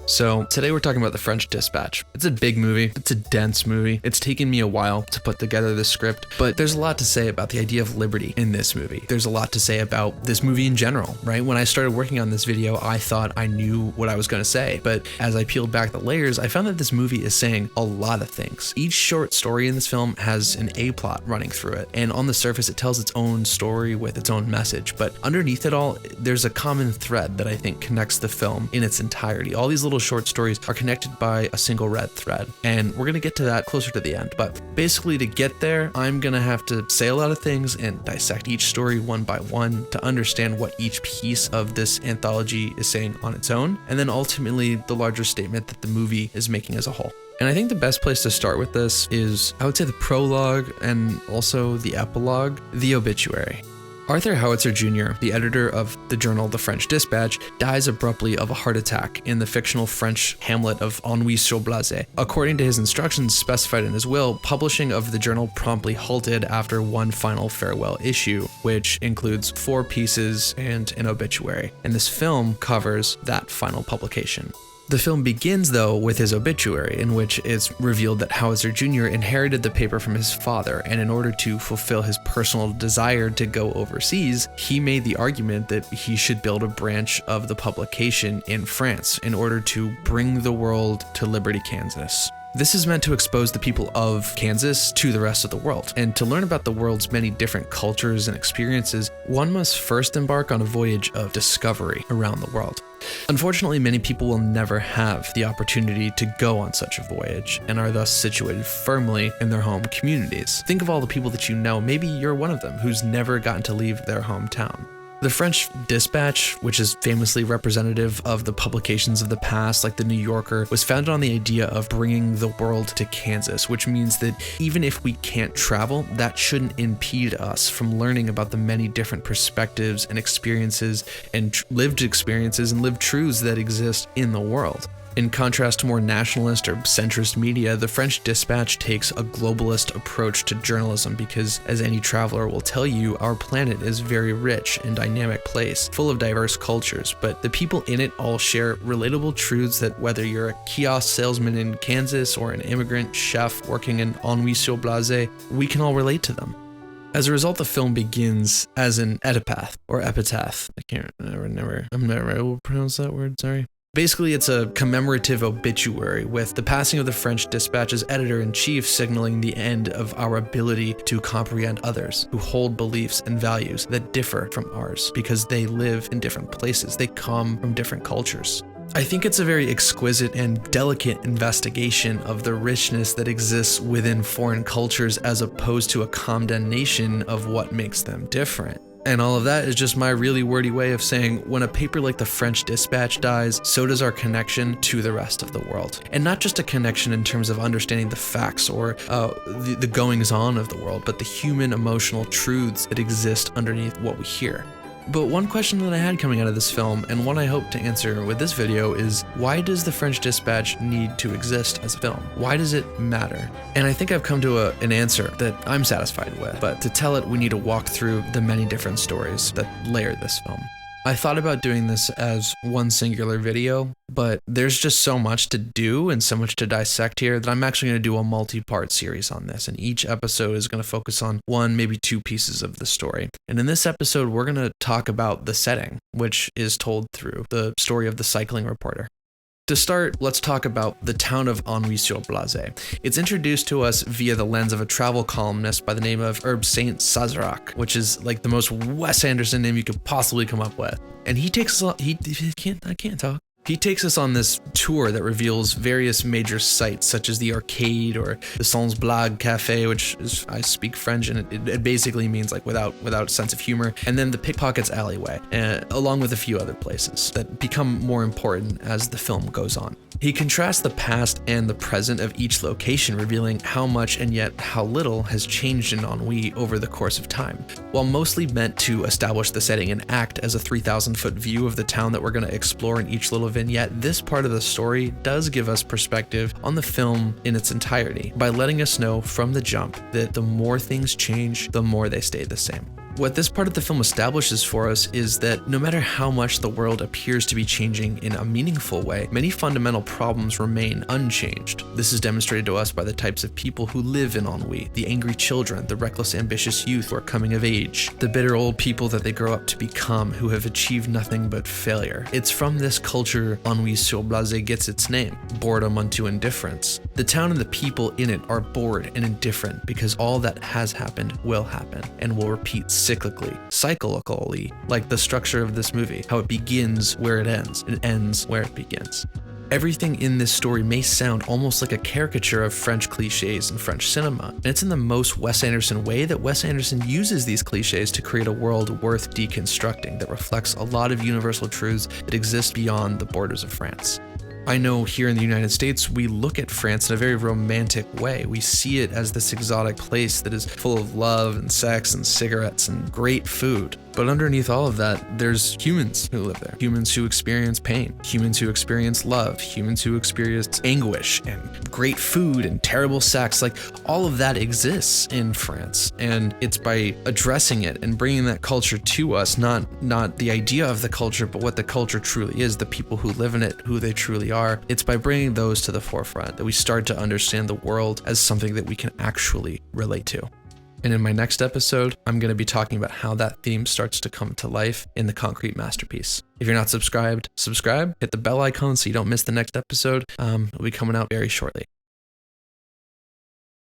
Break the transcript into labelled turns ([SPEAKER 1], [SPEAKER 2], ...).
[SPEAKER 1] So today we're talking about The French Dispatch. It's a big movie. It's a dense movie. It's taken me a while to put together the script, but there's a lot to say about the idea of liberty in this movie. There's a lot to say about this movie in general, right? When I started working on this video, I thought I knew what I was going to say, but as I peeled back the layers, I found that this movie is saying a lot of things. Each short story in this film has an A-plot running through it, and on the surface it tells its own story with its own message, but underneath it all, there's a common thread that I think connects the film in its entirety. All these little short stories are connected by a single red thread, and we're gonna get to that closer to the end. But basically, to get there, I'm gonna have to say a lot of things and dissect each story one by one to understand what each piece of this anthology is saying on its own, and then ultimately the larger statement that the movie is making as a whole. And I think the best place to start with this is, I would say, the prologue and also the epilogue, the obituary. Arthur Howitzer Jr., the editor of the journal The French Dispatch, dies abruptly of a heart attack in the fictional French hamlet of Ennui-sur-Blaze. According to his instructions specified in his will, publishing of the journal promptly halted after one final farewell issue, which includes 4 pieces and an obituary. And this film covers that final publication. The film begins, though, with his obituary, in which it's revealed that Howitzer Jr. inherited the paper from his father, and in order to fulfill his personal desire to go overseas, he made the argument that he should build a branch of the publication in France in order to bring the world to Liberty, Kansas. This is meant to expose the people of Kansas to the rest of the world. And to learn about the world's many different cultures and experiences, one must first embark on a voyage of discovery around the world. Unfortunately, many people will never have the opportunity to go on such a voyage and are thus situated firmly in their home communities. Think of all the people that you know. Maybe you're one of them who's never gotten to leave their hometown. The French Dispatch, which is famously representative of the publications of the past, like the New Yorker, was founded on the idea of bringing the world to Kansas, which means that even if we can't travel, that shouldn't impede us from learning about the many different perspectives and experiences and lived experiences and lived truths that exist in the world. In contrast to more nationalist or centrist media, the French Dispatch takes a globalist approach to journalism because, as any traveler will tell you, our planet is a very rich and dynamic place, full of diverse cultures, but the people in it all share relatable truths that whether you're a kiosk salesman in Kansas or an immigrant chef working in Ennui-sur-Blaze, we can all relate to them. As a result, the film begins as an epitaph, or epitaph. I'm never able to pronounce that word, sorry. Basically, it's a commemorative obituary with the passing of the French Dispatch's editor-in-chief signaling the end of our ability to comprehend others who hold beliefs and values that differ from ours because they live in different places. They come from different cultures. I think it's a very exquisite and delicate investigation of the richness that exists within foreign cultures as opposed to a condemnation of what makes them different. And all of that is just my really wordy way of saying when a paper like the French Dispatch dies, so does our connection to the rest of the world. And not just a connection in terms of understanding the facts or the goings-on of the world, but the human emotional truths that exist underneath what we hear. But one question that I had coming out of this film, and one I hope to answer with this video, is why does the French Dispatch need to exist as a film? Why does it matter? And I think I've come to an answer that I'm satisfied with, but to tell it, we need to walk through the many different stories that layer this film. I thought about doing this as one singular video, but there's just so much to do and so much to dissect here that I'm actually going to do a multi-part series on this, and each episode is going to focus on one, maybe 2 pieces of the story. And in this episode, we're going to talk about the setting, which is told through the story of the cycling reporter. To start, let's talk about the town of Ennui-sur-Blaze. It's introduced to us via the lens of a travel columnist by the name of Herb Saint Sazerac, which is like the most Wes Anderson name you could possibly come up with. And he takes us on, He takes us on this tour that reveals various major sites such as the arcade or the Sans Blague Cafe, which is, I speak French and it basically means like without sense of humor, and then the Pickpockets Alleyway, along with a few other places that become more important as the film goes on. He contrasts the past and the present of each location, revealing how much and yet how little has changed in Ennui over the course of time. While mostly meant to establish the setting and act as a 3,000-foot view of the town that we're going to explore in each little vignette, this part of the story does give us perspective on the film in its entirety by letting us know from the jump that the more things change, the more they stay the same. What this part of the film establishes for us is that no matter how much the world appears to be changing in a meaningful way, many fundamental problems remain unchanged. This is demonstrated to us by the types of people who live in ennui, the angry children, the reckless, ambitious youth who are coming of age, the bitter old people that they grow up to become who have achieved nothing but failure. It's from this culture ennui-sur-blasé gets its name, boredom unto indifference. The town and the people in it are bored and indifferent because all that has happened will happen and will repeat cyclically, like the structure of this movie, how it begins where it ends, and ends where it begins. Everything in this story may sound almost like a caricature of French cliches in French cinema, and it's in the most Wes Anderson way that Wes Anderson uses these cliches to create a world worth deconstructing that reflects a lot of universal truths that exist beyond the borders of France. I know here in the United States, we look at France in a very romantic way. We see it as this exotic place that is full of love and sex and cigarettes and great food. But underneath all of that, there's humans who live there. Humans who experience pain, humans who experience love, humans who experience anguish and great food and terrible sex. Like, all of that exists in France. And it's by addressing it and bringing that culture to us, not the idea of the culture, but what the culture truly is, the people who live in it, who they truly are. It's by bringing those to the forefront that we start to understand the world as something that we can actually relate to. And in my next episode, I'm going to be talking about how that theme starts to come to life in the concrete masterpiece. If you're not subscribed, subscribe, hit the bell icon so you don't miss the next episode. It'll be coming out very shortly.